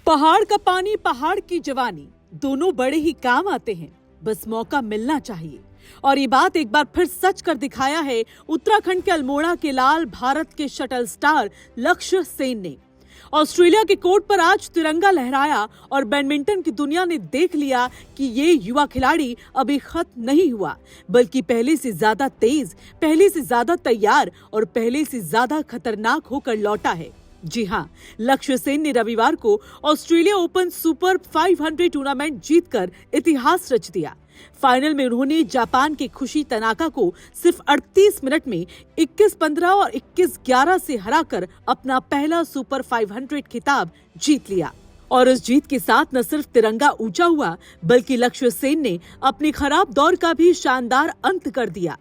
पहाड़ का पानी, पहाड़ की जवानी, दोनों बड़े ही काम आते हैं, बस मौका मिलना चाहिए। और ये बात एक बार फिर सच कर दिखाया है उत्तराखंड के अल्मोड़ा के लाल भारत के शटल स्टार लक्ष्य सेन ने। ऑस्ट्रेलिया के कोर्ट पर आज तिरंगा लहराया और बैडमिंटन की दुनिया ने देख लिया कि ये युवा खिलाड़ी अभी खत्म नहीं हुआ, बल्कि पहले से ज्यादा तेज, पहले से ज्यादा तैयार और पहले से ज्यादा खतरनाक होकर लौटा है। जी हाँ, लक्ष्य सेन ने रविवार को ऑस्ट्रेलिया ओपन सुपर 500 टूर्नामेंट जीतकर इतिहास रच दिया। फाइनल में उन्होंने जापान के खुशी तनाका को सिर्फ 38 मिनट में 21-15 और 21-11 से हराकर अपना पहला सुपर 500 खिताब जीत लिया। और इस जीत के साथ न सिर्फ तिरंगा ऊंचा हुआ, बल्कि लक्ष्य सेन ने अपने खराब दौर का भी शानदार अंत कर दिया।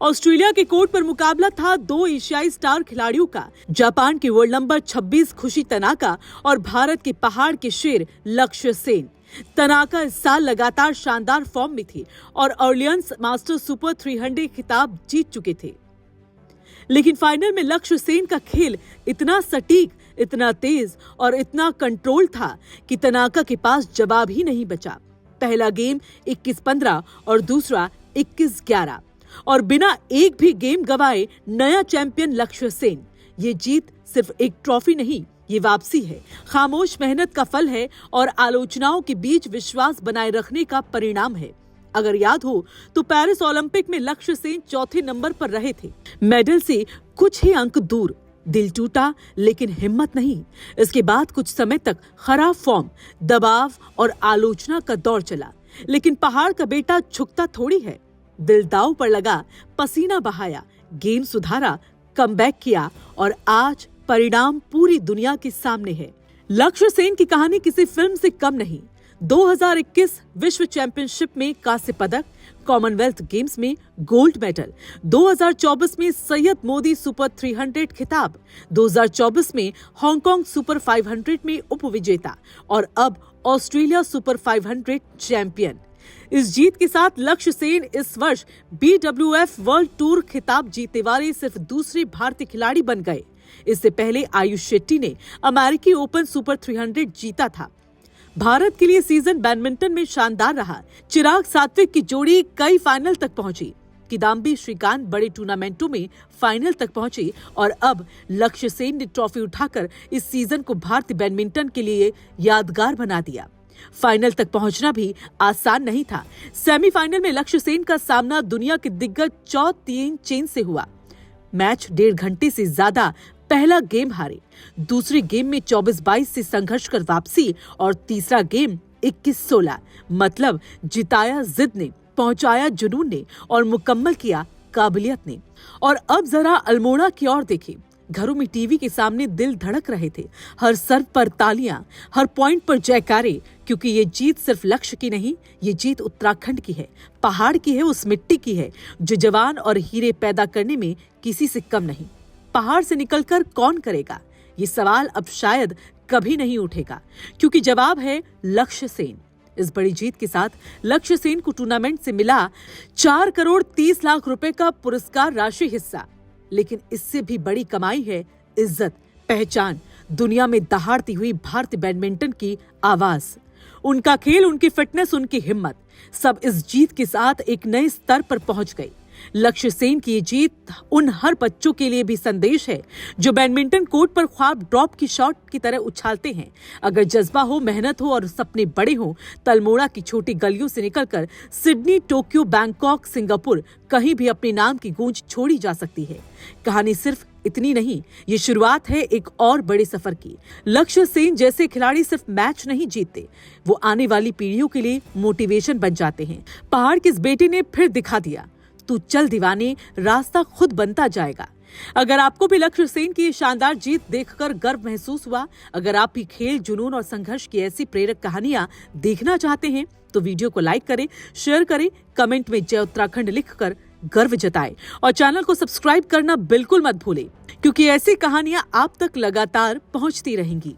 ऑस्ट्रेलिया के कोर्ट पर मुकाबला था दो एशियाई स्टार खिलाड़ियों का, जापान के वर्ल्ड नंबर 26 खुशी तनाका और भारत के पहाड़ के शेर लक्ष्य सेन। तनाका इस साल लगातार शानदार फॉर्म में थे और ऑर्लियंस मास्टर सुपर 300 खिताब जीत चुके थे, लेकिन फाइनल में लक्ष्य सेन का खेल इतना सटीक, इतना तेज और इतना कंट्रोल था कि तनाका के पास जवाब ही नहीं बचा। पहला गेम 21-15 और दूसरा 21-11 और बिना एक भी गेम गवाए नया चैंपियन लक्ष्य सेन। ये जीत सिर्फ एक ट्रॉफी नहीं, ये वापसी है, खामोश मेहनत का फल है और आलोचनाओं के बीच विश्वास बनाए रखने का परिणाम है। अगर याद हो तो पेरिस ओलंपिक में लक्ष्य सेन चौथे नंबर पर रहे थे, मेडल से कुछ ही अंक दूर। दिल टूटा लेकिन हिम्मत नहीं। इसके बाद कुछ समय तक खराब फॉर्म, दबाव और आलोचना का दौर चला, लेकिन पहाड़ का बेटा झुकता थोड़ी है। दिल दांव पर लगा, पसीना बहाया, गेम सुधारा, कमबैक किया और आज परिणाम पूरी दुनिया के सामने है। लक्ष्य सेन की कहानी किसी फिल्म से कम नहीं। 2021 विश्व चैंपियनशिप में कांस्य पदक, कॉमनवेल्थ गेम्स में गोल्ड मेडल, 2024 में सैयद मोदी सुपर 300 खिताब, 2024 में हांगकांग सुपर 500 में उपविजेता और अब ऑस्ट्रेलिया सुपर 500 चैंपियन। इस जीत के साथ लक्ष्य सेन इस वर्ष BWF वर्ल्ड टूर खिताब जीतने वाले सिर्फ दूसरे भारतीय खिलाड़ी बन गए। इससे पहले आयुष शेट्टी ने अमेरिकी ओपन सुपर 300 जीता था। भारत के लिए सीजन बैडमिंटन में शानदार रहा। चिराग सात्विक की जोड़ी कई फाइनल तक पहुंची, किदाम्बी श्रीकांत बड़े टूर्नामेंटों में फाइनल तक पहुंचे और अब लक्ष्य सेन ने ट्रॉफी उठाकर इस सीजन को भारतीय बैडमिंटन के लिए यादगार बना दिया। फाइनल तक पहुंचना भी आसान नहीं था। सेमीफाइनल में लक्ष्य सेन का सामना दुनिया के दिग्गज चौ तीन चेन से हुआ। मैच 1.5 घंटे से ज्यादा पहला गेम हारे, दूसरे गेम में 24-22 से संघर्ष कर वापसी और तीसरा गेम 21-16। मतलब जिताया जिद ने, पहुंचाया जुनून ने और मुकम्मल किया काबिलियत ने। और अब जरा अल्मोड़ा की ओर देखें। घरों में टीवी के सामने दिल धड़क रहे थे, हर सर्व पर तालियां, हर पॉइंट पर जयकारे, क्योंकि ये जीत सिर्फ लक्ष्य की नहीं, ये जीत उत्तराखंड की है, पहाड़ की है, उस मिट्टी की है जो जवान और हीरे पैदा करने में किसी से कम नहीं। पहाड़ से निकलकर कौन करेगा, ये सवाल अब शायद कभी नहीं उठेगा, क्योंकि जवाब है लक्ष्य सेन। इस बड़ी जीत के साथ लक्ष्य सेन को टूर्नामेंट से मिला 4 करोड़ 30 लाख रुपए का पुरस्कार राशि हिस्सा। लेकिन इससे भी बड़ी कमाई है इज्जत, पहचान, दुनिया में दहाड़ती हुई भारतीय बैडमिंटन की आवाज। उनका खेल, उनकी फिटनेस, उनकी हिम्मत, सब इस जीत के साथ एक नए स्तर पर पहुंच गई। लक्ष्य सेन की ये जीत उन हर बच्चों के लिए भी संदेश है जो बैडमिंटन कोर्ट पर ख्वाब ड्रॉप की शॉट की तरह उछालते हैं। अगर जज्बा हो, मेहनत हो और सपने बड़े हो, तल्मोड़ा की छोटी गलियों से निकलकर सिडनी, टोक्यो, बैंकॉक, सिंगापुर, कहीं भी अपने नाम की गूंज छोड़ी जा सकती है। कहानी सिर्फ इतनी नहीं, ये शुरुआत है एक और बड़े सफर की। लक्ष्य सेन जैसे खिलाड़ी सिर्फ मैच नहीं जीतते, वो आने वाली पीढ़ियों के लिए मोटिवेशन बन जाते हैं। पहाड़ के इस बेटे ने फिर दिखा दिया, तू चल दीवाने, रास्ता खुद बनता जाएगा। अगर आपको भी लक्ष्य सेन की शानदार जीत देखकर गर्व महसूस हुआ, अगर आप भी खेल, जुनून और संघर्ष की ऐसी प्रेरक कहानियां देखना चाहते हैं, तो वीडियो को लाइक करें, शेयर करें, कमेंट में जय उत्तराखंड लिखकर गर्व जताएं और चैनल को सब्सक्राइब करना बिल्कुल मत भूलें, क्योंकि ऐसी कहानियां आप तक लगातार पहुंचती रहेंगी।